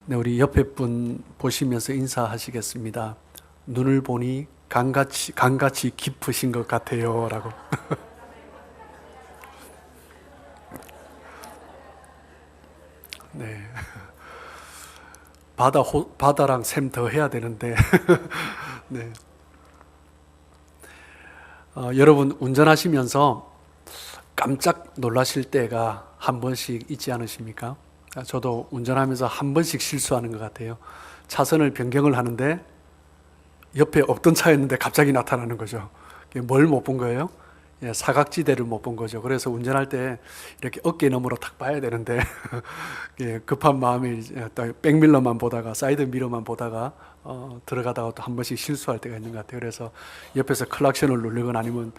네, 우리 옆에 분 보시면서 인사하시겠습니다. 눈을 보니 강같이 깊으신 것 같아요. 라고. 네. 바다랑 샘 더 해야 되는데. 네. 여러분, 운전하시면서 깜짝 놀라실 때가 한 번씩 있지 않으십니까? 저도 운전하면서 한 번씩 실수하는 것 같아요. 차선을 변경을 하는데 옆에 없던 차였는데 갑자기 나타나는 거죠. 뭘 못 본 거예요? 예, 사각지대를 못 본 거죠. 그래서 운전할 때 이렇게 어깨 너머로 탁 봐야 되는데 예, 급한 마음에 백밀러만 보다가 사이드 미러만 보다가 들어가다가 또 한 번씩 실수할 때가 있는 것 같아요. 그래서 옆에서 클락션을 누르거나 아니면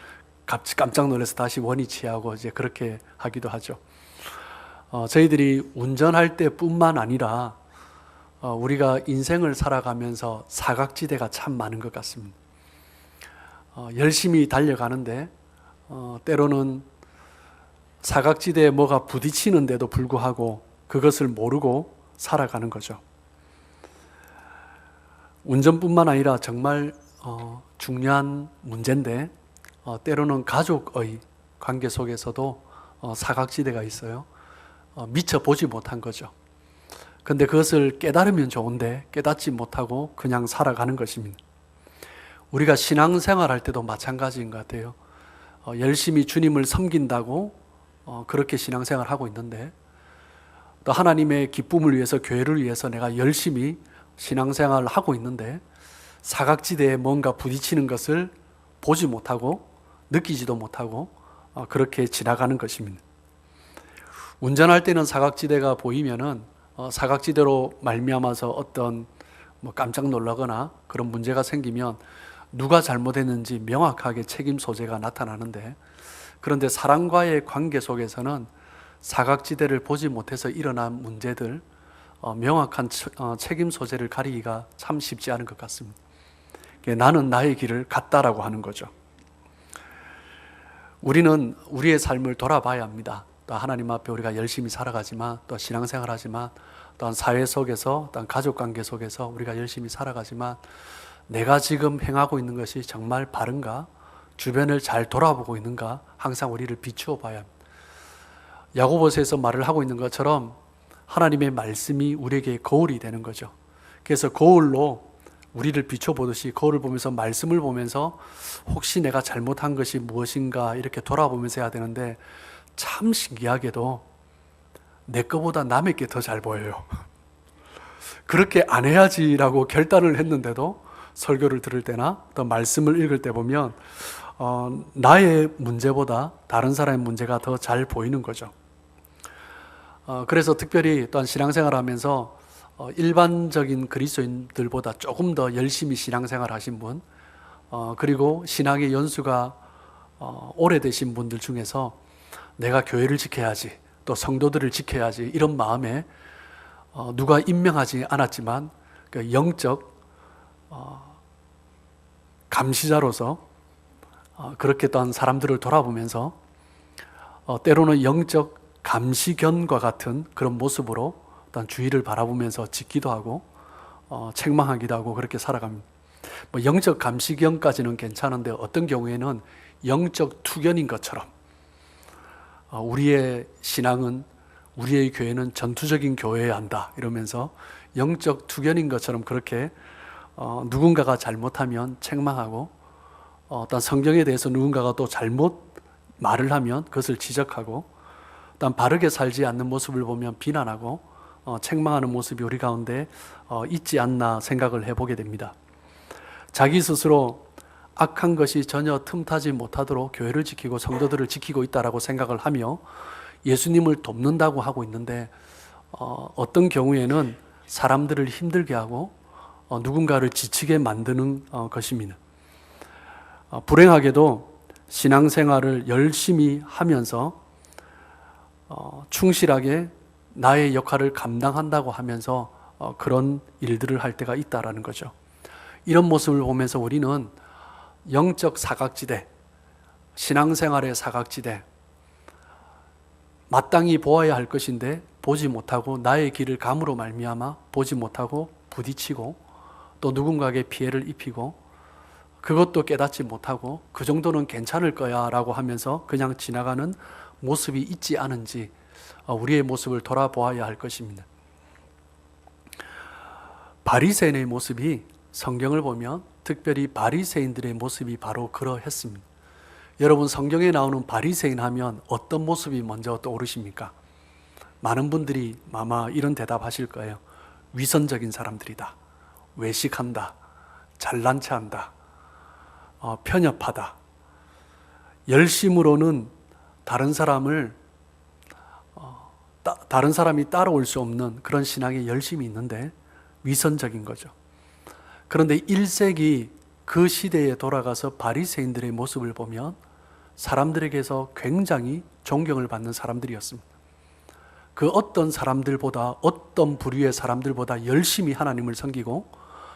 깜짝 놀라서 다시 원위치하고 이제 그렇게 하기도 하죠. 저희들이 운전할 때뿐만 아니라 우리가 인생을 살아가면서 사각지대가 참 많은 것 같습니다. 열심히 달려가는데 때로는 사각지대에 뭐가 부딪히는데도 불구하고 그것을 모르고 살아가는 거죠. 운전뿐만 아니라 정말 중요한 문제인데 때로는 가족의 관계 속에서도 사각지대가 있어요. 미처 보지 못한 거죠. 근데 그것을 깨달으면 좋은데 깨닫지 못하고 그냥 살아가는 것입니다. 우리가 신앙생활 할 때도 마찬가지인 것 같아요. 열심히 주님을 섬긴다고 그렇게 신앙생활 하고 있는데 또 하나님의 기쁨을 위해서 교회를 위해서 내가 열심히 신앙생활을 하고 있는데 사각지대에 뭔가 부딪히는 것을 보지 못하고 느끼지도 못하고 그렇게 지나가는 것입니다. 운전할 때는 사각지대가 보이면은 사각지대로 말미암아서 어떤 깜짝 놀라거나 그런 문제가 생기면 누가 잘못했는지 명확하게 책임 소재가 나타나는데 그런데 사람과의 관계 속에서는 사각지대를 보지 못해서 일어난 문제들 명확한 책임 소재를 가리기가 참 쉽지 않은 것 같습니다. 나는 나의 길을 갔다라고 하는 거죠. 우리는 우리의 삶을 돌아봐야 합니다. 또 하나님 앞에 우리가 열심히 살아가지만 또 신앙생활 하지만 또한 사회 속에서 또한 가족관계 속에서 우리가 열심히 살아가지만 내가 지금 행하고 있는 것이 정말 바른가? 주변을 잘 돌아보고 있는가? 항상 우리를 비추어 봐야 합니다. 야고보서에서 말을 하고 있는 것처럼 하나님의 말씀이 우리에게 거울이 되는 거죠. 그래서 거울로 우리를 비춰보듯이 거울을 보면서 말씀을 보면서 혹시 내가 잘못한 것이 무엇인가 이렇게 돌아보면서 해야 되는데 참 신기하게도 내 거보다 남의 게 더 잘 보여요. 그렇게 안 해야지라고 결단을 했는데도 설교를 들을 때나 또 말씀을 읽을 때 보면 나의 문제보다 다른 사람의 문제가 더 잘 보이는 거죠. 그래서 특별히 또한 신앙생활 하면서 일반적인 그리스도인들보다 조금 더 열심히 신앙생활 하신 분 그리고 신앙의 연수가 오래되신 분들 중에서 내가 교회를 지켜야지 또 성도들을 지켜야지 이런 마음에 누가 임명하지 않았지만 그 영적 감시자로서 그렇게 또한 사람들을 돌아보면서 때로는 영적 감시견과 같은 그런 모습으로 또한 주위를 바라보면서 짓기도 하고 책망하기도 하고 그렇게 살아갑니다. 영적 감시견까지는 괜찮은데 어떤 경우에는 영적 투견인 것처럼 우리의 신앙은 우리의 교회는 전투적인 교회여야 한다 이러면서 영적 투견인 것처럼 그렇게 누군가가 잘못하면 책망하고 어떤 성경에 대해서 누군가가 또 잘못 말을 하면 그것을 지적하고 또 바르게 살지 않는 모습을 보면 비난하고 책망하는 모습이 우리 가운데 있지 않나 생각을 해보게 됩니다. 자기 스스로 악한 것이 전혀 틈타지 못하도록 교회를 지키고 성도들을 지키고 있다라고 생각을 하며 예수님을 돕는다고 하고 있는데 어떤 경우에는 사람들을 힘들게 하고 누군가를 지치게 만드는 것입니다. 불행하게도 신앙생활을 열심히 하면서 충실하게 나의 역할을 감당한다고 하면서 그런 일들을 할 때가 있다라는 거죠. 이런 모습을 보면서 우리는 영적 사각지대, 신앙생활의 사각지대, 마땅히 보아야 할 것인데 보지 못하고 나의 길을 감으로 말미암아 보지 못하고 부딪히고 또 누군가에게 피해를 입히고 그것도 깨닫지 못하고 그 정도는 괜찮을 거야 라고 하면서 그냥 지나가는 모습이 있지 않은지 우리의 모습을 돌아보아야 할 것입니다. 바리새인의 모습이 성경을 보면 특별히 바리새인들의 모습이 바로 그러했습니다. 여러분, 성경에 나오는 바리새인 하면 어떤 모습이 먼저 떠오르십니까? 많은 분들이 아마 이런 대답하실 거예요. 위선적인 사람들이다. 외식한다. 잘난 체한다. 편협하다. 열심으로는 다른 사람이 따라올 수 없는 그런 신앙에 열심이 있는데 위선적인 거죠. 그런데 1세기 그 시대에 돌아가서 바리새인들의 모습을 보면 사람들에게서 굉장히 존경을 받는 사람들이었습니다. 그 어떤 사람들보다, 어떤 부류의 사람들보다 열심히 하나님을 섬기고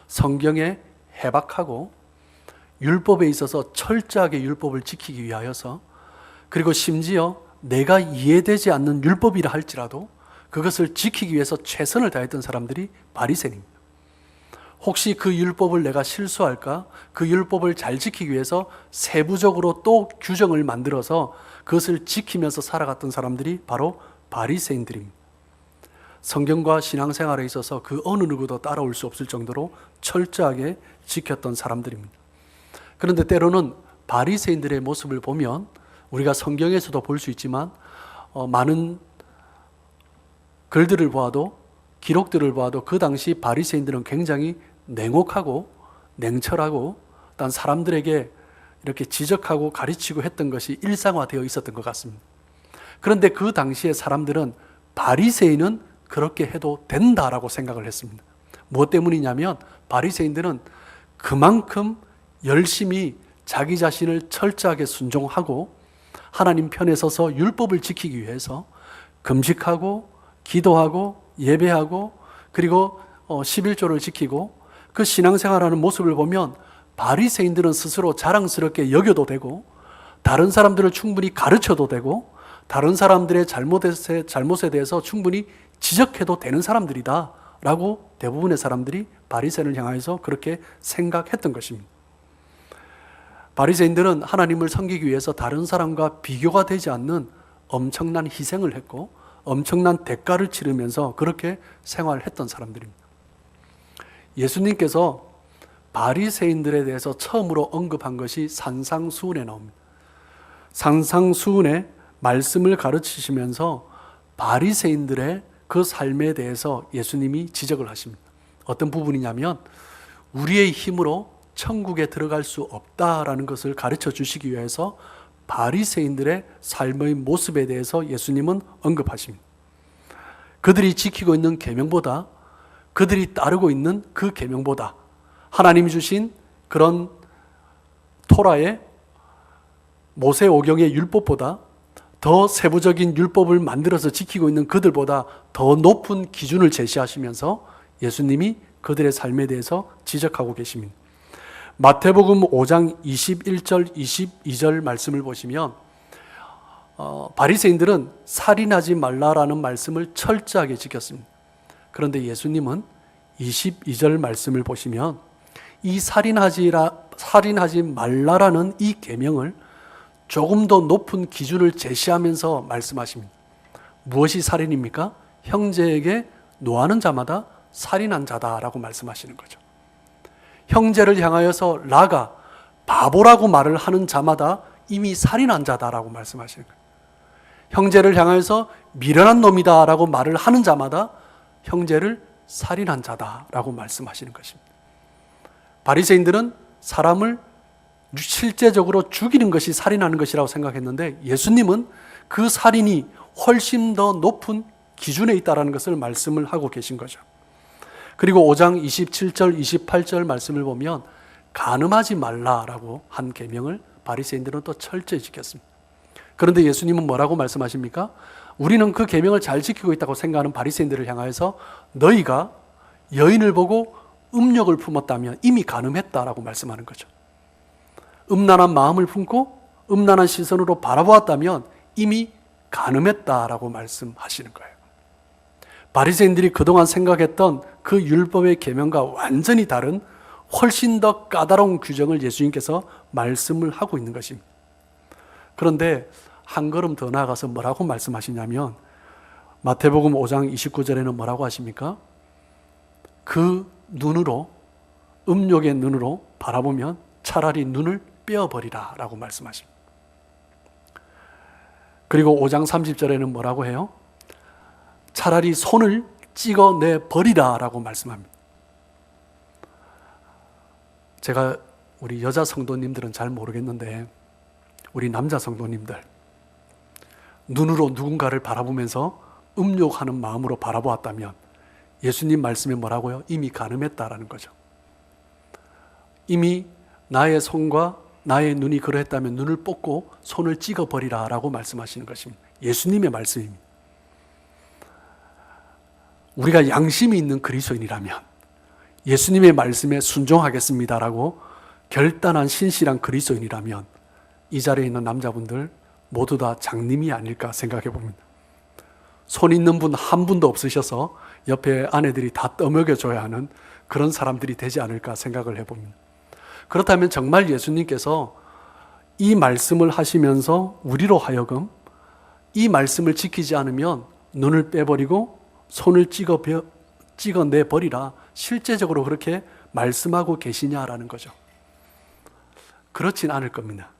성경에 해박하고 율법에 있어서 철저하게 율법을 지키기 위하여서, 그리고 심지어 내가 이해되지 않는 율법이라 할지라도 그것을 지키기 위해서 최선을 다했던 사람들이 바리새인입니다. 혹시 그 율법을 내가 실수할까? 그 율법을 잘 지키기 위해서 세부적으로 또 규정을 만들어서 그것을 지키면서 살아갔던 사람들이 바로 바리새인들입니다. 성경과 신앙생활에 있어서 그 어느 누구도 따라올 수 없을 정도로 철저하게 지켰던 사람들입니다. 그런데 때로는 바리새인들의 모습을 보면 우리가 성경에서도 볼 수 있지만 많은 글들을 보아도, 기록들을 보아도 그 당시 바리새인들은 굉장히 냉혹하고 냉철하고 단 사람들에게 이렇게 지적하고 가르치고 했던 것이 일상화되어 있었던 것 같습니다. 그런데 그 당시에 사람들은 바리새인은 그렇게 해도 된다라고 생각을 했습니다. 무엇 때문이냐면 바리새인들은 그만큼 열심히 자기 자신을 철저하게 순종하고 하나님 편에 서서 율법을 지키기 위해서 금식하고 기도하고 예배하고 그리고 11조를 지키고 그 신앙생활하는 모습을 보면 바리새인들은 스스로 자랑스럽게 여겨도 되고 다른 사람들을 충분히 가르쳐도 되고 다른 사람들의 잘못에 대해서 충분히 지적해도 되는 사람들이다 라고 대부분의 사람들이 바리새인을 향해서 그렇게 생각했던 것입니다. 바리새인들은 하나님을 섬기기 위해서 다른 사람과 비교가 되지 않는 엄청난 희생을 했고 엄청난 대가를 치르면서 그렇게 생활했던 사람들입니다. 예수님께서 바리새인들에 대해서 처음으로 언급한 것이 산상수훈에 나옵니다. 산상수훈에 말씀을 가르치시면서 바리새인들의 그 삶에 대해서 예수님이 지적을 하십니다. 어떤 부분이냐면 우리의 힘으로 천국에 들어갈 수 없다라는 것을 가르쳐 주시기 위해서 바리새인들의 삶의 모습에 대해서 예수님은 언급하십니다. 그들이 지키고 있는 계명보다, 그들이 따르고 있는 그 계명보다, 하나님이 주신 그런 토라의 모세오경의 율법보다 더 세부적인 율법을 만들어서 지키고 있는 그들보다 더 높은 기준을 제시하시면서 예수님이 그들의 삶에 대해서 지적하고 계십니다. 마태복음 5장 21절 22절 말씀을 보시면 바리새인들은 살인하지 말라라는 말씀을 철저하게 지켰습니다. 그런데 예수님은 22절 말씀을 보시면 이 살인하지 말라라는 이 계명을 조금 더 높은 기준을 제시하면서 말씀하십니다. 무엇이 살인입니까? 형제에게 노하는 자마다 살인한 자다라고 말씀하시는 거죠. 형제를 향하여서 라가 바보라고 말을 하는 자마다 이미 살인한 자다라고 말씀하시는 거예요. 형제를 향하여서 미련한 놈이다라고 말을 하는 자마다 형제를 살인한 자다라고 말씀하시는 것입니다. 바리새인들은 사람을 실제적으로 죽이는 것이 살인하는 것이라고 생각했는데 예수님은 그 살인이 훨씬 더 높은 기준에 있다는 것을 말씀을 하고 계신 거죠. 그리고 5장 27절 28절 말씀을 보면 간음하지 말라라고 한 계명을 바리새인들은 또 철저히 지켰습니다. 그런데 예수님은 뭐라고 말씀하십니까? 우리는 그 계명을 잘 지키고 있다고 생각하는 바리새인들을 향하여서 너희가 여인을 보고 음욕을 품었다면 이미 간음했다라고 말씀하는 거죠. 음란한 마음을 품고 음란한 시선으로 바라보았다면 이미 간음했다라고 말씀하시는 거예요. 바리새인들이 그동안 생각했던 그 율법의 계명과 완전히 다른 훨씬 더 까다로운 규정을 예수님께서 말씀을 하고 있는 것입니다. 그런데 한 걸음 더 나아가서 뭐라고 말씀하시냐면 마태복음 5장 29절에는 뭐라고 하십니까? 그 눈으로, 음욕의 눈으로 바라보면 차라리 눈을 빼어버리라 라고 말씀하십니다. 그리고 5장 30절에는 뭐라고 해요? 차라리 손을 찍어내 버리라 라고 말씀합니다. 제가 우리 여자 성도님들은 잘 모르겠는데 우리 남자 성도님들 눈으로 누군가를 바라보면서 음욕하는 마음으로 바라보았다면 예수님 말씀에 뭐라고요? 이미 간음했다라는 거죠. 이미 나의 손과 나의 눈이 그러했다면 눈을 뽑고 손을 찍어버리라 라고 말씀하시는 것입니다. 예수님의 말씀입니다. 우리가 양심이 있는 그리스도인이라면 예수님의 말씀에 순종하겠습니다라고 결단한 신실한 그리스도인이라면 이 자리에 있는 남자분들 모두 다 장님이 아닐까 생각해 봅니다. 손 있는 분 한 분도 없으셔서 옆에 아내들이 다 떠먹여줘야 하는 그런 사람들이 되지 않을까 생각을 해봅니다. 그렇다면 정말 예수님께서 이 말씀을 하시면서 우리로 하여금 이 말씀을 지키지 않으면 눈을 빼버리고 손을 찍어내버리라 실제적으로 그렇게 말씀하고 계시냐라는 거죠. 그렇진 않을 겁니다.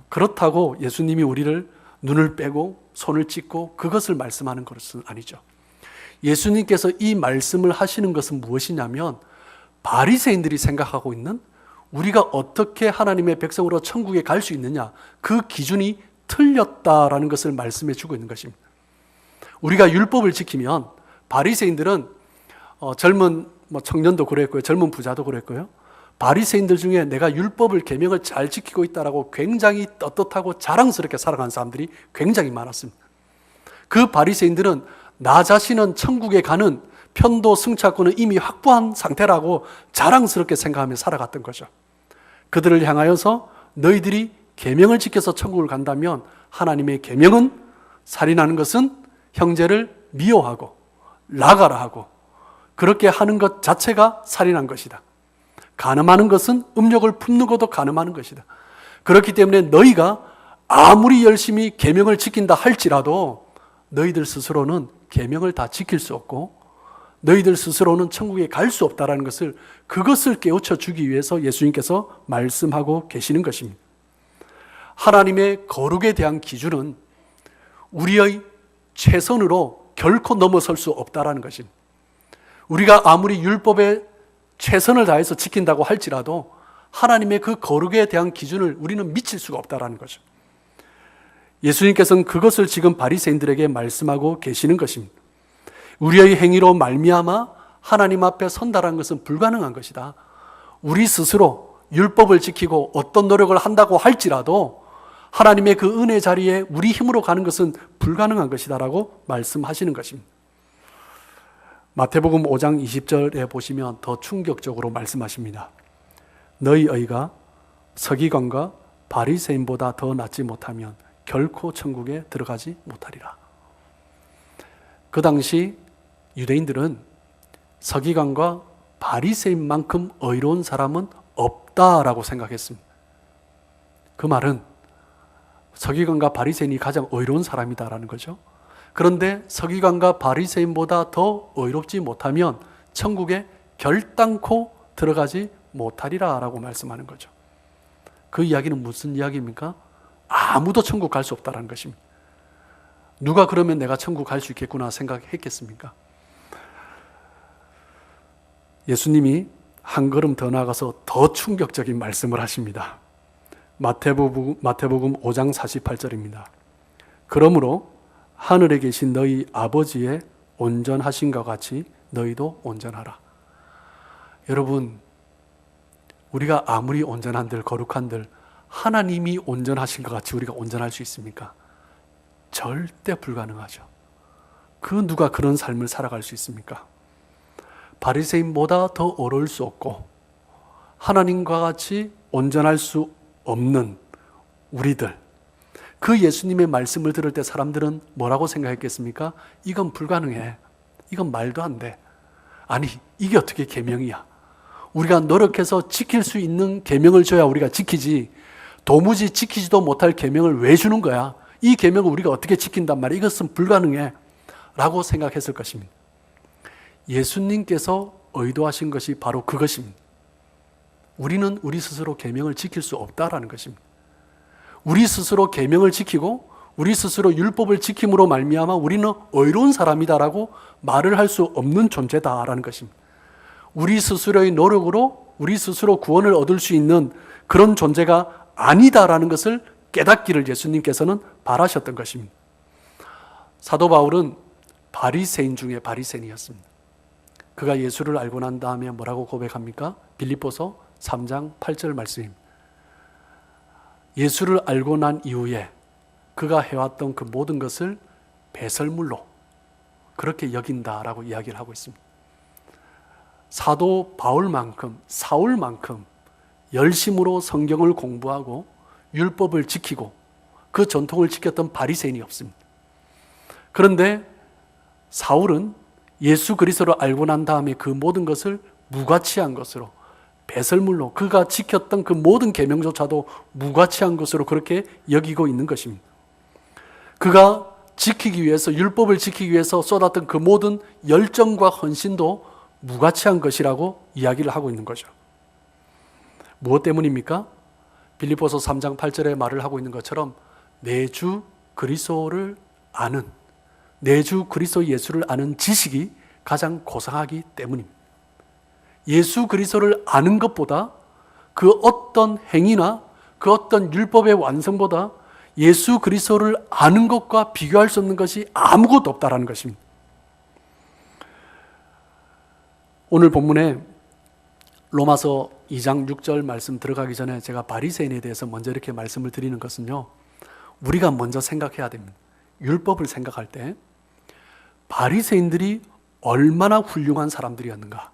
그렇다고 예수님이 우리를 눈을 빼고 손을 찍고 그것을 말씀하는 것은 아니죠. 예수님께서 이 말씀을 하시는 것은 무엇이냐면 바리새인들이 생각하고 있는 우리가 어떻게 하나님의 백성으로 천국에 갈 수 있느냐 그 기준이 틀렸다라는 것을 말씀해 주고 있는 것입니다. 우리가 율법을 지키면 바리새인들은 젊은 청년도 그랬고요, 젊은 부자도 그랬고요. 바리새인들 중에 내가 율법을 계명을 잘 지키고 있다라고 굉장히 떳떳하고 자랑스럽게 살아가는 사람들이 굉장히 많았습니다. 그 바리새인들은 나 자신은 천국에 가는 편도 승차권은 이미 확보한 상태라고 자랑스럽게 생각하며 살아갔던 거죠. 그들을 향하여서 너희들이 계명을 지켜서 천국을 간다면 하나님의 계명은 살인하는 것은 형제를 미워하고 나가라 하고 그렇게 하는 것 자체가 살인한 것이다. 간음하는 것은 음욕을 품는 것도 간음하는 것이다. 그렇기 때문에 너희가 아무리 열심히 계명을 지킨다 할지라도 너희들 스스로는 계명을 다 지킬 수 없고 너희들 스스로는 천국에 갈 수 없다라는 것을 그것을 깨우쳐 주기 위해서 예수님께서 말씀하고 계시는 것입니다. 하나님의 거룩에 대한 기준은 우리의 최선으로 결코 넘어설 수 없다라는 것입니다. 우리가 아무리 율법에 최선을 다해서 지킨다고 할지라도 하나님의 그 거룩에 대한 기준을 우리는 미칠 수가 없다라는 거죠. 예수님께서는 그것을 지금 바리새인들에게 말씀하고 계시는 것입니다. 우리의 행위로 말미암아 하나님 앞에 선다라는 것은 불가능한 것이다. 우리 스스로 율법을 지키고 어떤 노력을 한다고 할지라도 하나님의 그 은혜 자리에 우리 힘으로 가는 것은 불가능한 것이다라고 말씀하시는 것입니다. 마태복음 5장 20절에 보시면 더 충격적으로 말씀하십니다. 너희 의가 서기관과 바리새인보다 더 낫지 못하면 결코 천국에 들어가지 못하리라. 그 당시 유대인들은 서기관과 바리새인만큼 의로운 사람은 없다라고 생각했습니다. 그 말은 서기관과 바리새인이 가장 의로운 사람이다라는 거죠. 그런데 서기관과 바리새인보다 더 의롭지 못하면 천국에 결단코 들어가지 못하리라 라고 말씀하는 거죠. 그 이야기는 무슨 이야기입니까? 아무도 천국 갈 수 없다는 것입니다. 누가 그러면 내가 천국 갈 수 있겠구나 생각했겠습니까? 예수님이 한 걸음 더 나아가서 더 충격적인 말씀을 하십니다. 마태복음 5장 48절입니다. 그러므로 하늘에 계신 너희 아버지의 온전하신과 같이 너희도 온전하라. 여러분, 우리가 아무리 온전한들 거룩한들 하나님이 온전하신 것 같이 우리가 온전할 수 있습니까? 절대 불가능하죠. 그 누가 그런 삶을 살아갈 수 있습니까? 바리새인보다 더 어려울 수 없고 하나님과 같이 온전할 수 없는 우리들, 그 예수님의 말씀을 들을 때 사람들은 뭐라고 생각했겠습니까? 이건 불가능해. 이건 말도 안 돼. 아니, 이게 어떻게 계명이야? 우리가 노력해서 지킬 수 있는 계명을 줘야 우리가 지키지, 도무지 지키지도 못할 계명을 왜 주는 거야? 이 계명을 우리가 어떻게 지킨단 말이야? 이것은 불가능해 라고 생각했을 것입니다. 예수님께서 의도하신 것이 바로 그것입니다. 우리는 우리 스스로 계명을 지킬 수 없다라는 것입니다. 우리 스스로 계명을 지키고 우리 스스로 율법을 지킴으로 말미암아 우리는 의로운 사람이다라고 말을 할 수 없는 존재다라는 것입니다. 우리 스스로의 노력으로 우리 스스로 구원을 얻을 수 있는 그런 존재가 아니다라는 것을 깨닫기를 예수님께서는 바라셨던 것입니다. 사도 바울은 바리새인 중에 바리새인이었습니다. 그가 예수를 알고 난 다음에 뭐라고 고백합니까? 빌립보서 3장 8절 말씀입니다. 예수를 알고 난 이후에 그가 해왔던 그 모든 것을 배설물로 그렇게 여긴다라고 이야기를 하고 있습니다. 사도 바울만큼, 사울만큼 열심으로 성경을 공부하고 율법을 지키고 그 전통을 지켰던 바리새인이 없습니다. 그런데 사울은 예수 그리스도를 알고 난 다음에 그 모든 것을 무가치한 것으로, 배설물로, 그가 지켰던 그 모든 계명조차도 무가치한 것으로 그렇게 여기고 있는 것입니다. 그가 지키기 위해서, 율법을 지키기 위해서 쏟았던 그 모든 열정과 헌신도 무가치한 것이라고 이야기를 하고 있는 거죠. 무엇 때문입니까? 빌립보서 3장 8절에 말을 하고 있는 것처럼 내 주 그리스도를 아는, 내 주 그리스도 예수를 아는 지식이 가장 고상하기 때문입니다. 예수 그리스도를 아는 것보다 그 어떤 행위나 그 어떤 율법의 완성보다 예수 그리스도를 아는 것과 비교할 수 없는 것이 아무것도 없다라는 것입니다. 오늘 본문에 로마서 2장 6절 말씀 들어가기 전에 제가 바리새인에 대해서 먼저 이렇게 말씀을 드리는 것은요, 우리가 먼저 생각해야 됩니다. 율법을 생각할 때 바리새인들이 얼마나 훌륭한 사람들이었는가.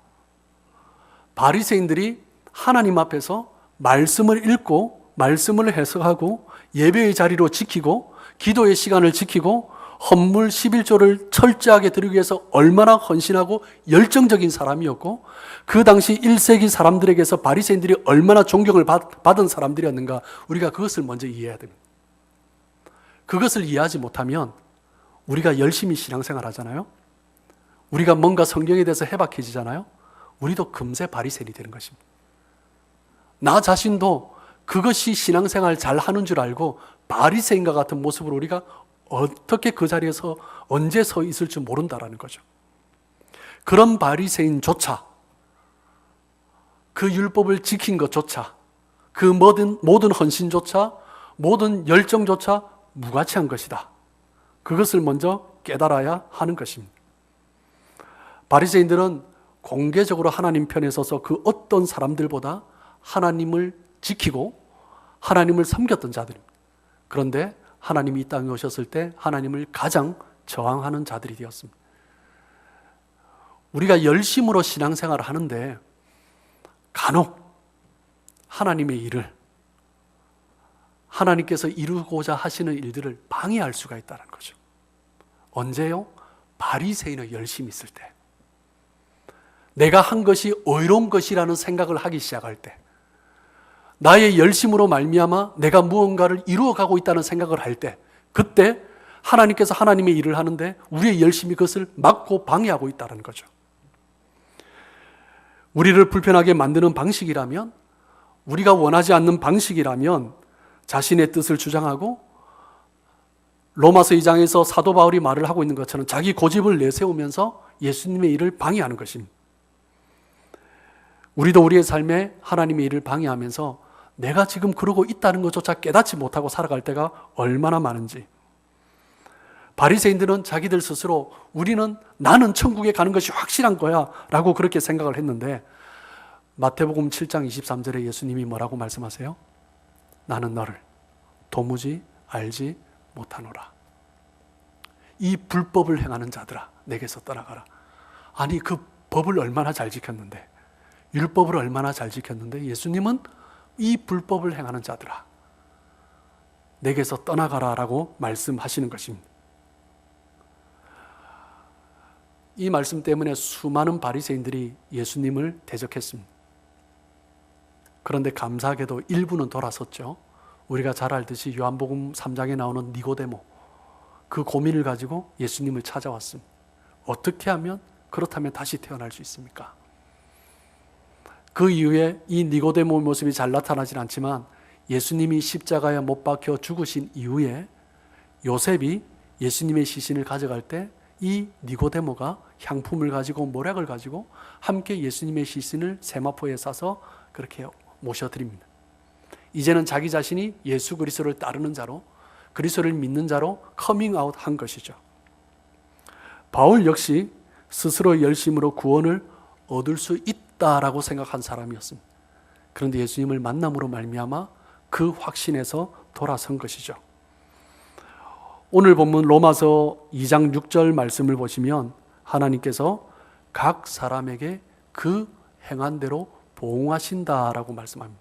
바리새인들이 하나님 앞에서 말씀을 읽고 말씀을 해석하고 예배의 자리로 지키고 기도의 시간을 지키고 헌물 11조를 철저하게 드리기 위해서 얼마나 헌신하고 열정적인 사람이었고, 그 당시 1세기 사람들에게서 바리새인들이 얼마나 존경을 받은 사람들이었는가, 우리가 그것을 먼저 이해해야 됩니다. 그것을 이해하지 못하면 우리가 열심히 신앙생활 하잖아요. 우리가 뭔가 성경에 대해서 해박해지잖아요. 우리도 금세 바리새인이 되는 것입니다. 나 자신도 그것이 신앙생활 잘 하는 줄 알고 바리새인과 같은 모습으로 우리가 어떻게 그 자리에서 언제 서 있을 줄 모른다라는 거죠. 그런 바리새인조차, 그 율법을 지킨 것조차, 그 모든 헌신조차, 모든 열정조차 무가치한 것이다. 그것을 먼저 깨달아야 하는 것입니다. 바리새인들은 공개적으로 하나님 편에 서서 그 어떤 사람들보다 하나님을 지키고 하나님을 섬겼던 자들입니다. 그런데 하나님이 이 땅에 오셨을 때 하나님을 가장 저항하는 자들이 되었습니다. 우리가 열심으로 신앙생활을 하는데 간혹 하나님의 일을, 하나님께서 이루고자 하시는 일들을 방해할 수가 있다는 거죠. 언제요? 바리새인의 열심이 있을 때, 내가 한 것이 의로운 것이라는 생각을 하기 시작할 때, 나의 열심으로 말미암아 내가 무언가를 이루어가고 있다는 생각을 할 때, 그때 하나님께서 하나님의 일을 하는데 우리의 열심이 그것을 막고 방해하고 있다는 거죠. 우리를 불편하게 만드는 방식이라면, 우리가 원하지 않는 방식이라면 자신의 뜻을 주장하고 로마서 2장에서 사도 바울이 말을 하고 있는 것처럼 자기 고집을 내세우면서 예수님의 일을 방해하는 것입니다. 우리도 우리의 삶에 하나님의 일을 방해하면서 내가 지금 그러고 있다는 것조차 깨닫지 못하고 살아갈 때가 얼마나 많은지. 바리새인들은 자기들 스스로 나는 천국에 가는 것이 확실한 거야 라고 그렇게 생각을 했는데, 마태복음 7장 23절에 예수님이 뭐라고 말씀하세요? 나는 너를 도무지 알지 못하노라. 이 불법을 행하는 자들아, 내게서 떠나가라. 아니, 그 법을 얼마나 잘 지켰는데, 율법을 얼마나 잘 지켰는데 예수님은 이 불법을 행하는 자들아, 내게서 떠나가라라고 말씀하시는 것입니다. 이 말씀 때문에 수많은 바리새인들이 예수님을 대적했습니다. 그런데 감사하게도 일부는 돌아섰죠. 우리가 잘 알듯이 요한복음 3장에 나오는 니고데모, 그 고민을 가지고 예수님을 찾아왔습니다. 어떻게 하면 그렇다면 다시 태어날 수 있습니까? 그 이후에 이 니고데모의 모습이 잘 나타나진 않지만 예수님이 십자가에 못 박혀 죽으신 이후에 요셉이 예수님의 시신을 가져갈 때 이 니고데모가 향품을 가지고 모략을 가지고 함께 예수님의 시신을 세마포에 싸서 그렇게 모셔드립니다. 이제는 자기 자신이 예수 그리스도를 따르는 자로, 그리스도를 믿는 자로 커밍아웃 한 것이죠. 바울 역시 스스로 열심으로 구원을 얻을 수 있다라고 생각한 사람이었습니다. 그런데 예수님을 만남으로 말미암아 그 확신에서 돌아선 것이죠. 오늘 본문 로마서 2장 6절 말씀을 보시면 하나님께서 각 사람에게 그 행한 대로 보응하신다라고 말씀합니다.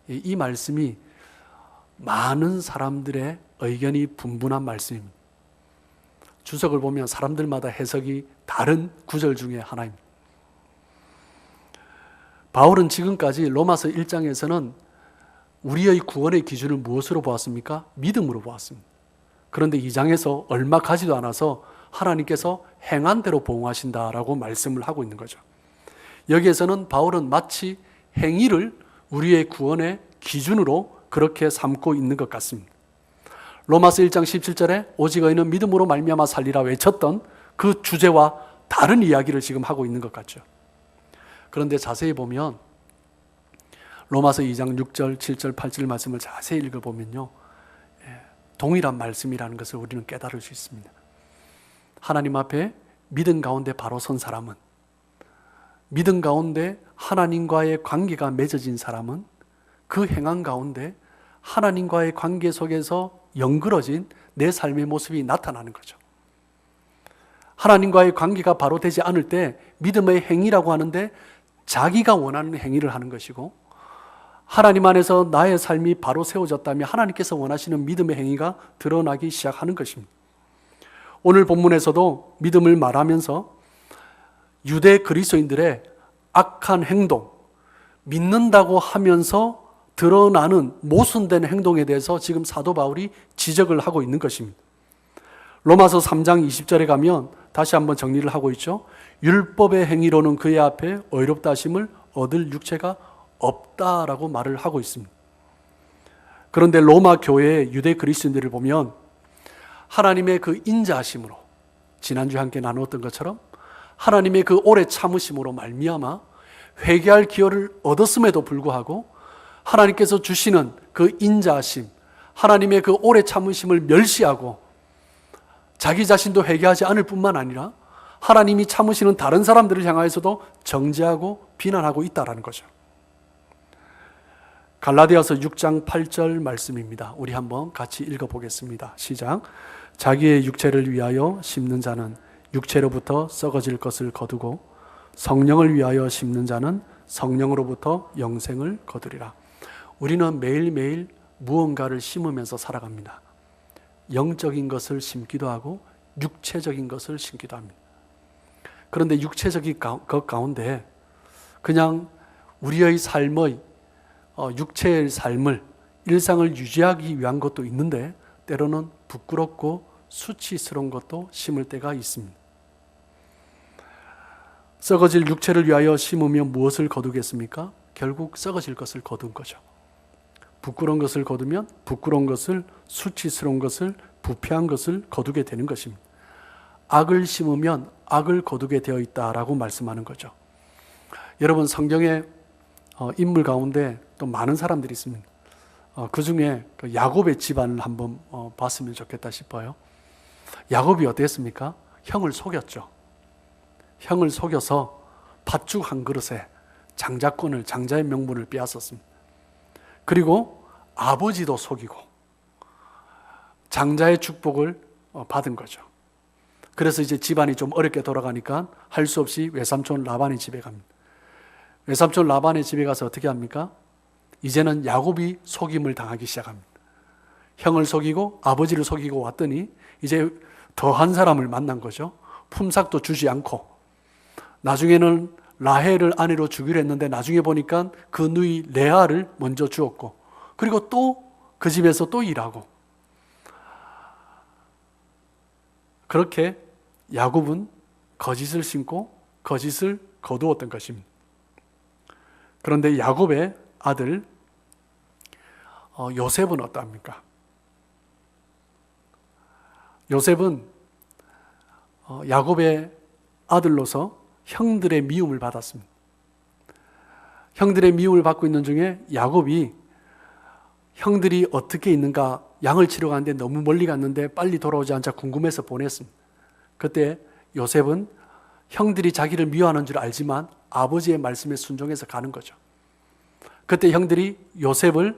이 말씀이 많은 사람들의 의견이 분분한 말씀입니다. 주석을 보면 사람들마다 해석이 다른 구절 중에 하나입니다. 바울은 지금까지 로마서 1장에서는 우리의 구원의 기준을 무엇으로 보았습니까? 믿음으로 보았습니다. 그런데 2장에서 얼마 가지도 않아서 하나님께서 행한 대로 보응하신다라고 말씀을 하고 있는 거죠. 여기에서는 바울은 마치 행위를 우리의 구원의 기준으로 그렇게 삼고 있는 것 같습니다. 로마서 1장 17절에 오직 의인은 믿음으로 말미암아 살리라 외쳤던 그 주제와 다른 이야기를 지금 하고 있는 것 같죠. 그런데 자세히 보면 로마서 2장 6절, 7절, 8절 말씀을 자세히 읽어보면요, 동일한 말씀이라는 것을 우리는 깨달을 수 있습니다. 하나님 앞에 믿음 가운데 바로 선 사람은, 믿음 가운데 하나님과의 관계가 맺어진 사람은 그 행한 가운데 하나님과의 관계 속에서 연그러진 내 삶의 모습이 나타나는 거죠. 하나님과의 관계가 바로 되지 않을 때 믿음의 행위라고 하는데 자기가 원하는 행위를 하는 것이고, 하나님 안에서 나의 삶이 바로 세워졌다면 하나님께서 원하시는 믿음의 행위가 드러나기 시작하는 것입니다. 오늘 본문에서도 믿음을 말하면서 유대 그리스도인들의 악한 행동, 믿는다고 하면서 드러나는 모순된 행동에 대해서 지금 사도 바울이 지적을 하고 있는 것입니다. 로마서 3장 20절에 가면 다시 한번 정리를 하고 있죠. 율법의 행위로는 그의 앞에 의롭다 하심을 얻을 육체가 없다라고 말을 하고 있습니다. 그런데 로마 교회의 유대 그리스도인들을 보면 하나님의 그 인자하심으로, 지난주에 함께 나누었던 것처럼 하나님의 그 오래 참으심으로 말미암아 회개할 기회를 얻었음에도 불구하고 하나님께서 주시는 그 인자하심, 하나님의 그 오래 참으심을 멸시하고 자기 자신도 회개하지 않을 뿐만 아니라 하나님이 참으시는 다른 사람들을 향하여서도 정죄하고 비난하고 있다는 거죠. 갈라디아서 6장 8절 말씀입니다. 우리 한번 같이 읽어보겠습니다. 시작. 자기의 육체를 위하여 심는 자는 육체로부터 썩어질 것을 거두고 성령을 위하여 심는 자는 성령으로부터 영생을 거두리라. 우리는 매일매일 무언가를 심으면서 살아갑니다. 영적인 것을 심기도 하고 육체적인 것을 심기도 합니다. 그런데 육체적인 것 가운데 그냥 우리의 삶의 육체의 삶을, 일상을 유지하기 위한 것도 있는데 때로는 부끄럽고 수치스러운 것도 심을 때가 있습니다. 썩어질 육체를 위하여 심으면 무엇을 거두겠습니까? 결국 썩어질 것을 거둔 거죠. 부끄러운 것을 거두면 부끄러운 것을, 수치스러운 것을, 부패한 것을 거두게 되는 것입니다. 악을 심으면 악을 거두게 되어 있다라고 말씀하는 거죠. 여러분, 성경의 인물 가운데 또 많은 사람들이 있습니다. 그 중에 야곱의 집안을 한번 봤으면 좋겠다 싶어요. 야곱이 어땠습니까? 형을 속였죠. 형을 속여서 팥죽 한 그릇에 장자권을, 장자의 명분을 빼앗았습니다. 그리고 아버지도 속이고 장자의 축복을 받은 거죠. 그래서 이제 집안이 좀 어렵게 돌아가니까 할 수 없이 외삼촌 라반의 집에 갑니다. 외삼촌 라반의 집에 가서 어떻게 합니까? 이제는 야곱이 속임을 당하기 시작합니다. 형을 속이고 아버지를 속이고 왔더니 이제 더한 사람을 만난 거죠. 품삯도 주지 않고 나중에는 라헬을 아내로 주기로 했는데 나중에 보니까 그 누이 레아를 먼저 주었고 그리고 또 그 집에서 또 일하고 그렇게 야곱은 거짓을 심고 거짓을 거두었던 것입니다. 그런데 야곱의 아들 요셉은 어떠합니까? 요셉은 야곱의 아들로서 형들의 미움을 받았습니다. 형들의 미움을 받고 있는 중에 야곱이 형들이 어떻게 있는가 양을 치러 가는데 너무 멀리 갔는데 빨리 돌아오지 않자 궁금해서 보냈습니다. 그때 요셉은 형들이 자기를 미워하는 줄 알지만 아버지의 말씀에 순종해서 가는 거죠. 그때 형들이 요셉을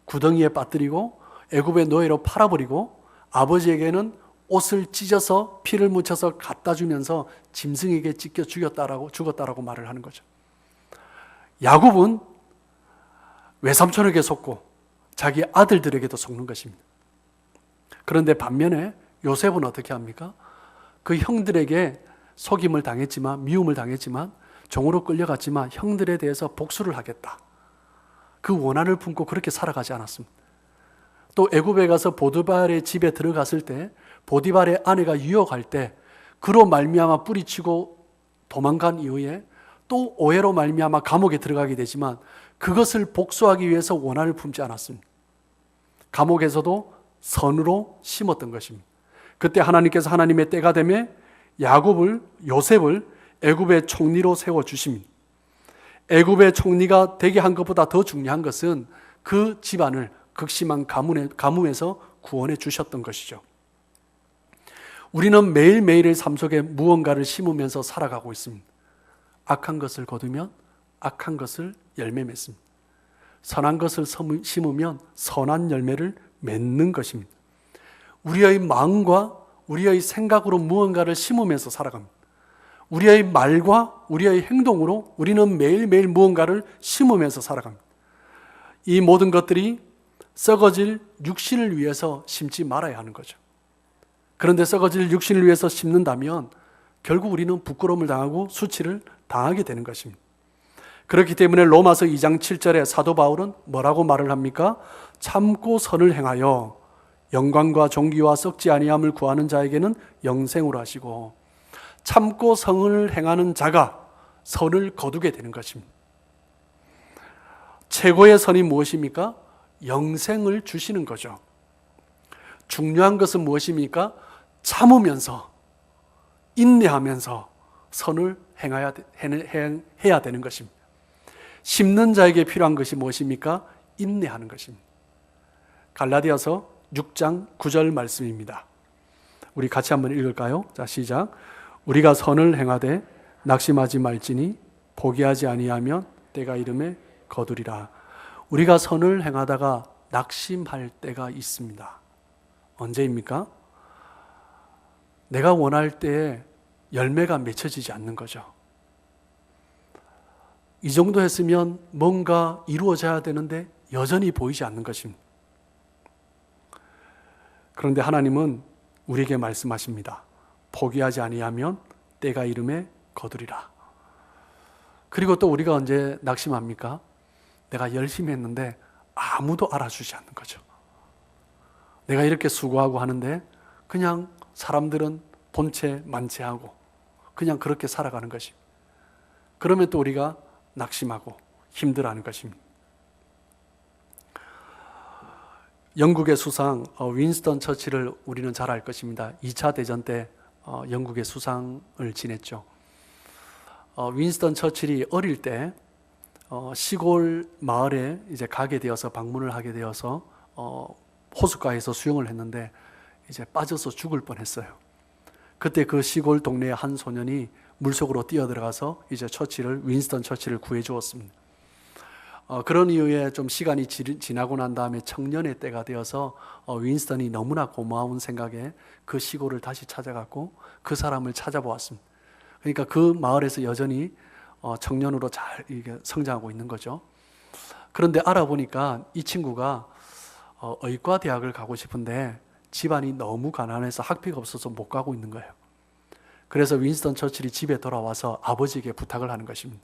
구덩이에 빠뜨리고 애굽의 노예로 팔아버리고 아버지에게는 옷을 찢어서 피를 묻혀서 갖다 주면서 짐승에게 찢겨 죽었다라고 말을 하는 거죠. 야곱은 외삼촌에게 속고 자기 아들들에게도 속는 것입니다. 그런데 반면에 요셉은 어떻게 합니까? 그 형들에게 속임을 당했지만 미움을 당했지만 종으로 끌려갔지만 형들에 대해서 복수를 하겠다. 그 원한을 품고 그렇게 살아가지 않았습니다. 또 애굽에 가서 보디발의 집에 들어갔을 때 보디발의 아내가 유혹할 때 그로 말미암아 뿌리치고 도망간 이후에 또 오해로 말미암아 감옥에 들어가게 되지만 그것을 복수하기 위해서 원한을 품지 않았습니다. 감옥에서도 선으로 심었던 것입니다. 그때 하나님께서 하나님의 때가 되매 요셉을 애굽의 총리로 세워주십니다. 애굽의 총리가 되게 한 것보다 더 중요한 것은 그 집안을 극심한 가뭄에서 구원해 주셨던 것이죠. 우리는 매일매일의 삶 속에 무언가를 심으면서 살아가고 있습니다. 악한 것을 거두면 악한 것을 열매 맺습니다. 선한 것을 심으면 선한 열매를 맺는 것입니다. 우리의 마음과 우리의 생각으로 무언가를 심으면서 살아갑니다. 우리의 말과 우리의 행동으로 우리는 매일매일 무언가를 심으면서 살아갑니다. 이 모든 것들이 썩어질 육신을 위해서 심지 말아야 하는 거죠. 그런데 썩어질 육신을 위해서 심는다면 결국 우리는 부끄러움을 당하고 수치를 당하게 되는 것입니다. 그렇기 때문에 로마서 2장 7절에 사도 바울은 뭐라고 말을 합니까? 참고 선을 행하여 영광과 존귀와 썩지 아니함을 구하는 자에게는 영생으로 하시고 참고 선을 행하는 자가 선을 거두게 되는 것입니다. 최고의 선이 무엇입니까? 영생을 주시는 거죠. 중요한 것은 무엇입니까? 참으면서 인내하면서 선을 해야 되는 것입니다. 심는 자에게 필요한 것이 무엇입니까? 인내하는 것입니다. 갈라디아서 6장 9절 말씀입니다. 우리 같이 한번 읽을까요? 자, 시작. 우리가 선을 행하되 낙심하지 말지니 포기하지 아니하면 때가 이름에 거두리라. 우리가 선을 행하다가 낙심할 때가 있습니다. 언제입니까? 내가 원할 때에 열매가 맺혀지지 않는 거죠. 이 정도 했으면 뭔가 이루어져야 되는데 여전히 보이지 않는 것입니다. 그런데 하나님은 우리에게 말씀하십니다. 포기하지 아니하면 때가 이름에 거두리라. 그리고 또 우리가 언제 낙심합니까? 내가 열심히 했는데 아무도 알아주지 않는 거죠. 내가 이렇게 수고하고 하는데 그냥 사람들은 본체 만체하고 그냥 그렇게 살아가는 것입니다. 그러면 또 우리가 낙심하고 힘들어하는 것입니다. 영국의 수상 윈스턴 처칠을 우리는 잘 알 것입니다. 2차 대전 때 영국의 수상을 지냈죠. 윈스턴 처칠이 어릴 때 시골 마을에 이제 가게 되어서 방문을 하게 되어서 호숫가에서 수영을 했는데 이제 빠져서 죽을 뻔했어요. 그때 그 시골 동네의 한 소년이 물속으로 뛰어들어가서 이제 윈스턴 처칠을 구해 주었습니다. 그런 이후에 좀 시간이 지나고 난 다음에 청년의 때가 되어서 윈스턴이 너무나 고마운 생각에 그 시골을 다시 찾아갔고 그 사람을 찾아보았습니다. 그러니까 그 마을에서 여전히 청년으로 잘 성장하고 있는 거죠. 그런데 알아보니까 이 친구가 의과 대학을 가고 싶은데 집안이 너무 가난해서 학비가 없어서 못 가고 있는 거예요. 그래서 윈스턴 처칠이 집에 돌아와서 아버지에게 부탁을 하는 것입니다.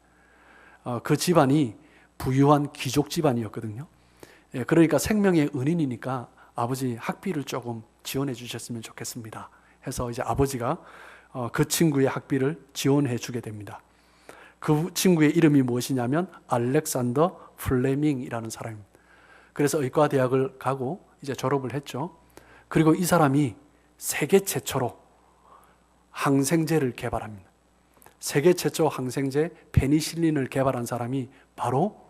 그 집안이 부유한 귀족 집안이었거든요. 그러니까 생명의 은인이니까 아버지 학비를 조금 지원해 주셨으면 좋겠습니다 해서 이제 아버지가 그 친구의 학비를 지원해 주게 됩니다. 그 친구의 이름이 무엇이냐면 알렉산더 플레밍이라는 사람입니다. 그래서 의과 대학을 가고 이제 졸업을 했죠. 그리고 이 사람이 세계 최초로 항생제를 개발합니다. 세계 최초 항생제 페니실린을 개발한 사람이 바로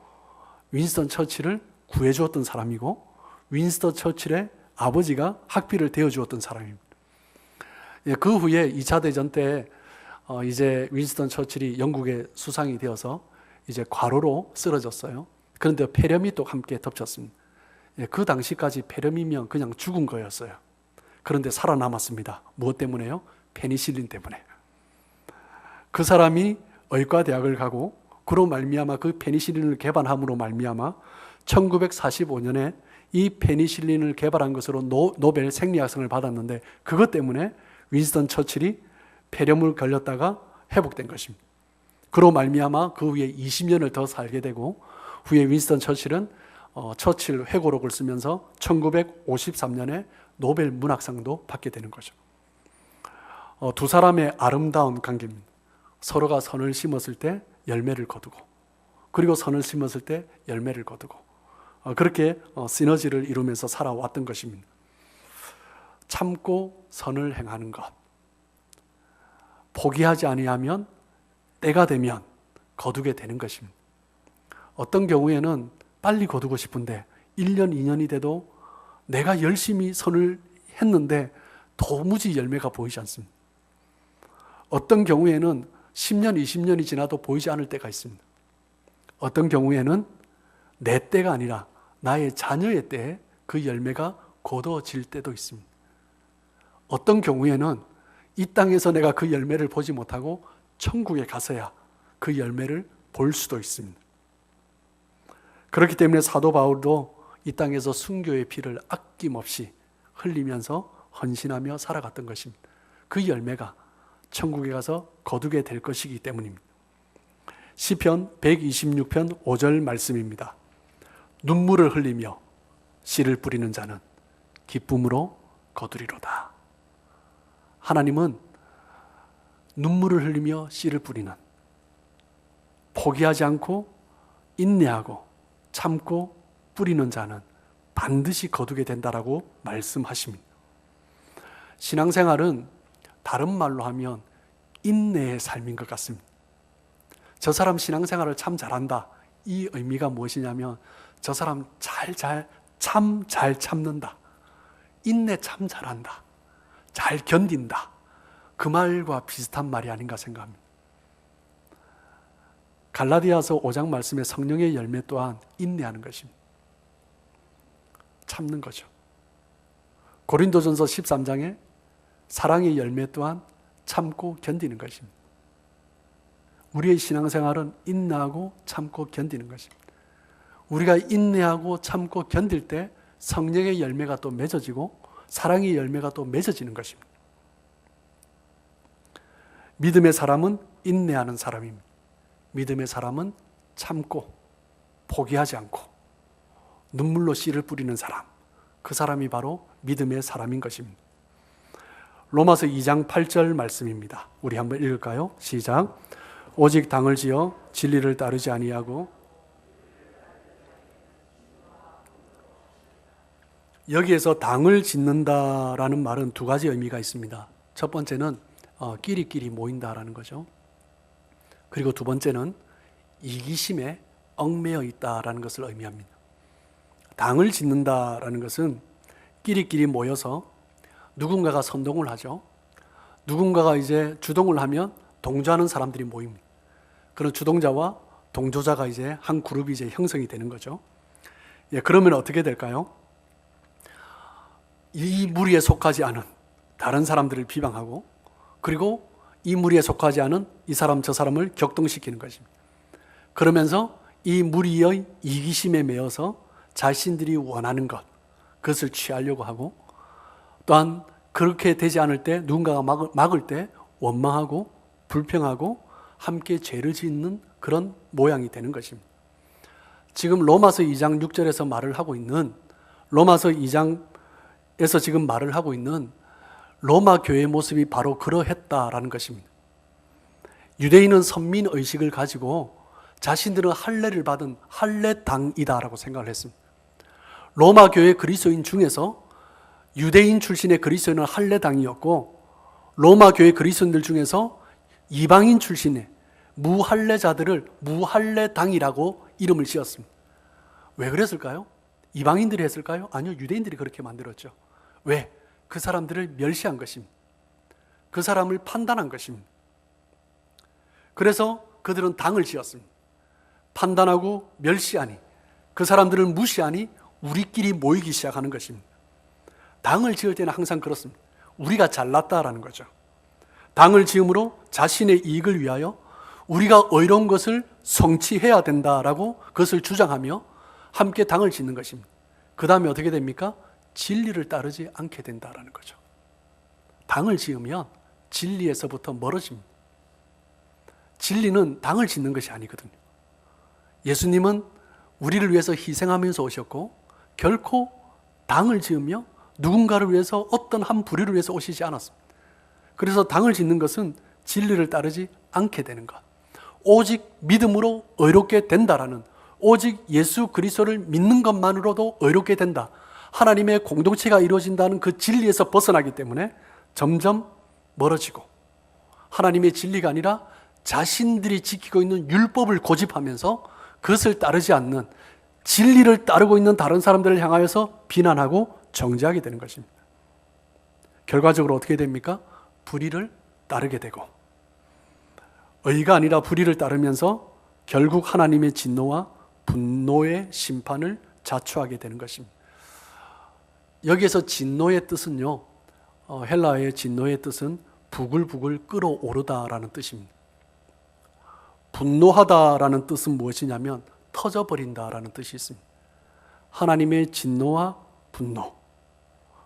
윈스턴 처칠을 구해주었던 사람이고 윈스턴 처칠의 아버지가 학비를 대어주었던 사람입니다. 그 후에 2차 대전 때 이제 윈스턴 처칠이 영국의 수상이 되어서 이제 과로로 쓰러졌어요. 그런데 폐렴이 또 함께 덮쳤습니다. 그 당시까지 폐렴이면 그냥 죽은 거였어요. 그런데 살아남았습니다. 무엇 때문에요? 페니실린 때문에. 그 사람이 의과 대학을 가고 그로 말미암아 그 페니실린을 개발함으로 말미암아 1945년에 이 페니실린을 개발한 것으로 노벨 생리학상을 받았는데 그것 때문에 윈스턴 처칠이 폐렴을 걸렸다가 회복된 것입니다. 그로 말미암아 그 후에 20년을 더 살게 되고 후에 윈스턴 처칠은 처칠 회고록을 쓰면서 1953년에 노벨 문학상도 받게 되는 거죠. 두 사람의 아름다운 관계입니다. 서로가 선을 심었을 때 열매를 거두고 그리고 선을 심었을 때 열매를 거두고 그렇게 시너지를 이루면서 살아왔던 것입니다. 참고 선을 행하는 것, 포기하지 아니하면 때가 되면 거두게 되는 것입니다. 어떤 경우에는 빨리 거두고 싶은데 1년, 2년이 돼도 내가 열심히 선을 했는데 도무지 열매가 보이지 않습니다. 어떤 경우에는 10년, 20년이 지나도 보이지 않을 때가 있습니다. 어떤 경우에는 내 때가 아니라 나의 자녀의 때에 그 열매가 거두어질 때도 있습니다. 어떤 경우에는 이 땅에서 내가 그 열매를 보지 못하고 천국에 가서야 그 열매를 볼 수도 있습니다. 그렇기 때문에 사도 바울도 이 땅에서 순교의 피를 아낌없이 흘리면서 헌신하며 살아갔던 것입니다. 그 열매가 천국에 가서 거두게 될 것이기 때문입니다. 시편 126편 5절 말씀입니다. 눈물을 흘리며 씨를 뿌리는 자는 기쁨으로 거두리로다. 하나님은 눈물을 흘리며 씨를 뿌리는, 포기하지 않고 인내하고 참고 뿌리는 자는 반드시 거두게 된다라고 말씀하십니다. 신앙생활은 다른 말로 하면 인내의 삶인 것 같습니다. 저 사람 신앙생활을 참 잘한다. 이 의미가 무엇이냐면 저 사람 참 잘 참는다. 인내 참 잘한다. 잘 견딘다. 그 말과 비슷한 말이 아닌가 생각합니다. 갈라디아서 5장 말씀에 성령의 열매 또한 인내하는 것입니다. 참는 거죠. 고린도전서 13장에 사랑의 열매 또한 참고 견디는 것입니다. 우리의 신앙생활은 인내하고 참고 견디는 것입니다. 우리가 인내하고 참고 견딜 때 성령의 열매가 또 맺어지고 사랑의 열매가 또 맺어지는 것입니다. 믿음의 사람은 인내하는 사람입니다. 믿음의 사람은 참고 포기하지 않고 눈물로 씨를 뿌리는 사람, 그 사람이 바로 믿음의 사람인 것입니다. 로마서 2장 8절 말씀입니다. 우리 한번 읽을까요? 시작. 오직 당을 지어 진리를 따르지 아니하고, 여기에서 당을 짓는다라는 말은 두 가지 의미가 있습니다. 첫 번째는 끼리끼리 모인다라는 거죠. 그리고 두 번째는 이기심에 얽매여 있다라는 것을 의미합니다. 당을 짓는다라는 것은 끼리끼리 모여서 누군가가 선동을 하죠. 누군가가 이제 주동을 하면 동조하는 사람들이 모입니다. 그런 주동자와 동조자가 이제 한 그룹이 이제 형성이 되는 거죠. 그러면 어떻게 될까요? 이 무리에 속하지 않은 다른 사람들을 비방하고, 그리고 이 무리에 속하지 않은 이 사람 저 사람을 격동시키는 것입니다. 그러면서 이 무리의 이기심에 매여서 자신들이 원하는 것, 그것을 취하려고 하고, 또한 그렇게 되지 않을 때 누군가가 막을 때 원망하고 불평하고 함께 죄를 짓는 그런 모양이 되는 것입니다. 지금 로마서 2장 6절에서 말을 하고 있는, 로마서 2장에서 지금 말을 하고 있는 로마 교회의 모습이 바로 그러했다라는 것입니다. 유대인은 선민의식을 가지고 자신들은 할례를 받은 할례당이다라고 생각을 했습니다. 로마 교회 그리스도인 중에서 유대인 출신의 그리스도인은 할례당이었고, 로마 교회 그리스도인들 중에서 이방인 출신의 무할례자들을 무할례당이라고 이름을 지었습니다. 왜 그랬을까요? 이방인들이 했을까요? 아니요, 유대인들이 그렇게 만들었죠. 왜? 그 사람들을 멸시한 것입니다. 그 사람을 판단한 것입니다. 그래서 그들은 당을 지었습니다. 판단하고 멸시하니, 그 사람들을 무시하니 우리끼리 모이기 시작하는 것입니다. 당을 지을 때는 항상 그렇습니다. 우리가 잘났다라는 거죠. 당을 지음으로 자신의 이익을 위하여 우리가 의로운 것을 성취해야 된다라고 그것을 주장하며 함께 당을 짓는 것입니다. 그 다음에 어떻게 됩니까? 진리를 따르지 않게 된다라는 거죠. 당을 지으면 진리에서부터 멀어집니다. 진리는 당을 짓는 것이 아니거든요. 예수님은 우리를 위해서 희생하면서 오셨고, 결코 당을 지으며 누군가를 위해서, 어떤 한 부류를 위해서 오시지 않았습니다. 그래서 당을 짓는 것은 진리를 따르지 않게 되는 것, 오직 믿음으로 의롭게 된다라는, 오직 예수 그리스도를 믿는 것만으로도 의롭게 된다, 하나님의 공동체가 이루어진다는 그 진리에서 벗어나기 때문에 점점 멀어지고, 하나님의 진리가 아니라 자신들이 지키고 있는 율법을 고집하면서 그것을 따르지 않는, 진리를 따르고 있는 다른 사람들을 향하여서 비난하고 정죄하게 되는 것입니다. 결과적으로 어떻게 됩니까? 불의를 따르게 되고, 의가 아니라 불의를 따르면서 결국 하나님의 진노와 분노의 심판을 자초하게 되는 것입니다. 여기에서 진노의 뜻은요, 헬라어의 진노의 뜻은 부글부글 끓어오르다라는 뜻입니다. 분노하다라는 뜻은 무엇이냐면 터져버린다라는 뜻이 있습니다. 하나님의 진노와 분노,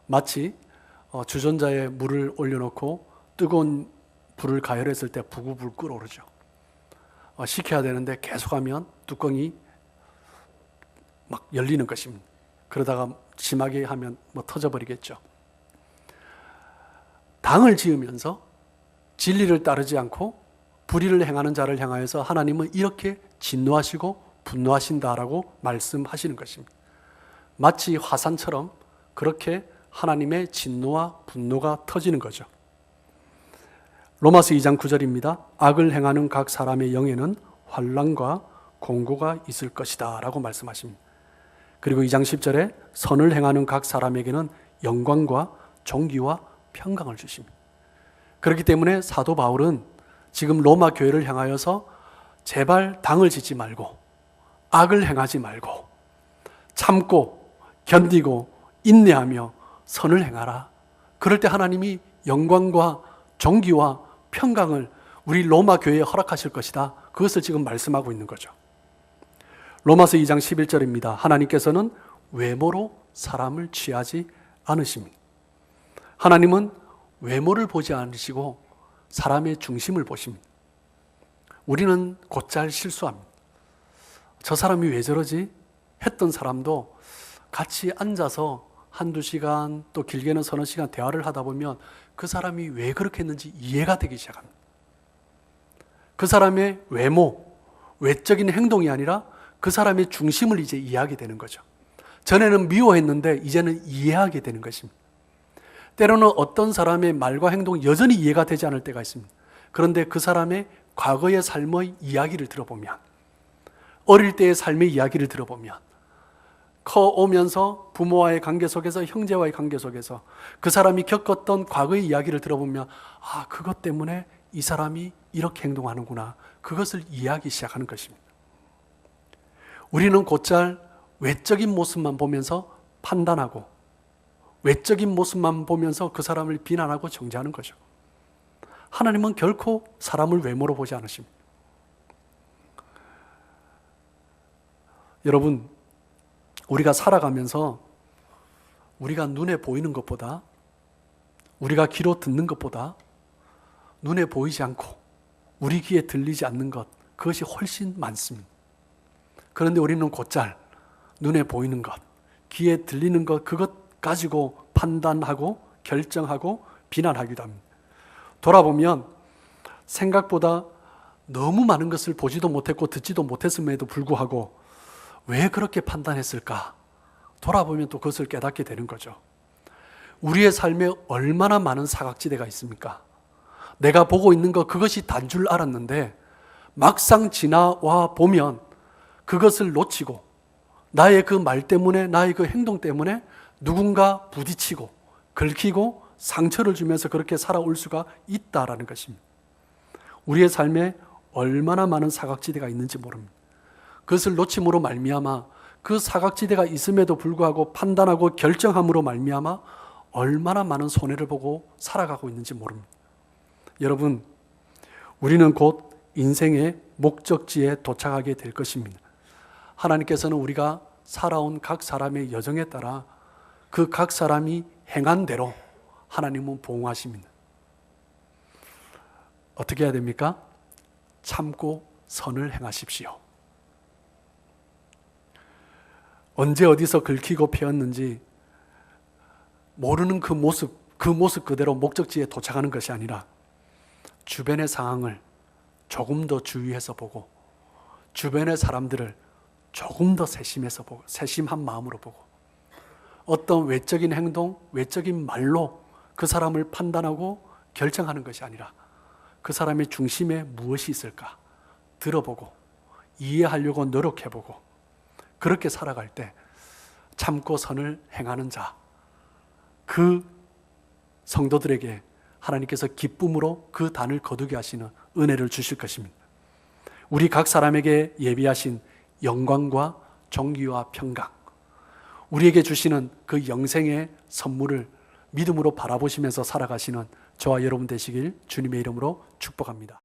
마치 주전자에 물을 올려놓고 뜨거운 불을 가열했을 때 부글부글 끓어오르죠. 식혀야 되는데 계속하면 뚜껑이 막 열리는 것입니다. 그러다가 심하게 하면 터져버리겠죠. 당을 지으면서 진리를 따르지 않고 불의를 행하는 자를 향하여서 하나님은 이렇게 진노하시고 분노하신다라고 말씀하시는 것입니다. 마치 화산처럼 그렇게 하나님의 진노와 분노가 터지는 거죠. 로마서 2장 9절입니다. 악을 행하는 각 사람의 영에는 환난과 공고가 있을 것이다 라고 말씀하십니다. 그리고 2장 10절에 선을 행하는 각 사람에게는 영광과 존귀와 평강을 주십니다. 그렇기 때문에 사도 바울은 지금 로마 교회를 향하여서 제발 당을 짓지 말고 악을 행하지 말고 참고 견디고 인내하며 선을 행하라. 그럴 때 하나님이 영광과 존귀와 평강을 우리 로마 교회에 허락하실 것이다. 그것을 지금 말씀하고 있는 거죠. 로마서 2장 11절입니다. 하나님께서는 외모로 사람을 취하지 않으십니다. 하나님은 외모를 보지 않으시고 사람의 중심을 보십니다. 우리는 곧잘 실수합니다. 저 사람이 왜 저러지? 했던 사람도 같이 앉아서 한두 시간 또 길게는 서너 시간 대화를 하다 보면 그 사람이 왜 그렇게 했는지 이해가 되기 시작합니다. 그 사람의 외모, 외적인 행동이 아니라 그 사람의 중심을 이제 이해하게 되는 거죠. 전에는 미워했는데 이제는 이해하게 되는 것입니다. 때로는 어떤 사람의 말과 행동이 여전히 이해가 되지 않을 때가 있습니다. 그런데 그 사람의 과거의 삶의 이야기를 들어보면, 어릴 때의 삶의 이야기를 들어보면, 커오면서 부모와의 관계 속에서, 형제와의 관계 속에서 그 사람이 겪었던 과거의 이야기를 들어보면 아, 그것 때문에 이 사람이 이렇게 행동하는구나, 그것을 이해하기 시작하는 것입니다. 우리는 곧잘 외적인 모습만 보면서 판단하고 외적인 모습만 보면서 그 사람을 비난하고 정죄하는 거죠. 하나님은 결코 사람을 외모로 보지 않으십니다. 여러분, 우리가 살아가면서 우리가 눈에 보이는 것보다, 우리가 귀로 듣는 것보다 눈에 보이지 않고 우리 귀에 들리지 않는 것, 그것이 훨씬 많습니다. 그런데 우리는 곧잘 눈에 보이는 것, 귀에 들리는 것, 그것 가지고 판단하고 결정하고 비난하기도 합니다. 돌아보면 생각보다 너무 많은 것을 보지도 못했고 듣지도 못했음에도 불구하고 왜 그렇게 판단했을까? 돌아보면 또 그것을 깨닫게 되는 거죠. 우리의 삶에 얼마나 많은 사각지대가 있습니까? 내가 보고 있는 것, 그것이 단 줄 알았는데 막상 지나와 보면 그것을 놓치고 나의 그 말 때문에, 나의 그 행동 때문에 누군가 부딪히고 긁히고 상처를 주면서 그렇게 살아올 수가 있다라는 것입니다. 우리의 삶에 얼마나 많은 사각지대가 있는지 모릅니다. 그것을 놓침으로 말미암아 그 사각지대가 있음에도 불구하고 판단하고 결정함으로 말미암아 얼마나 많은 손해를 보고 살아가고 있는지 모릅니다. 여러분, 우리는 곧 인생의 목적지에 도착하게 될 것입니다. 하나님께서는 우리가 살아온 각 사람의 여정에 따라 그 각 사람이 행한 대로 하나님은 보응하십니다. 어떻게 해야 됩니까? 참고 선을 행하십시오. 언제 어디서 긁히고 패였는지 모르는 그 모습 그대로 목적지에 도착하는 것이 아니라 주변의 상황을 조금 더 주의해서 보고 주변의 사람들을 조금 더 세심해서 보고 세심한 마음으로 보고 어떤 외적인 행동, 외적인 말로 그 사람을 판단하고 결정하는 것이 아니라 그 사람의 중심에 무엇이 있을까 들어보고 이해하려고 노력해보고 그렇게 살아갈 때 참고 선을 행하는 자, 그 성도들에게 하나님께서 기쁨으로 그 단을 거두게 하시는 은혜를 주실 것입니다. 우리 각 사람에게 예비하신 영광과 존귀와 평강, 우리에게 주시는 그 영생의 선물을 믿음으로 바라보시면서 살아가시는 저와 여러분 되시길 주님의 이름으로 축복합니다.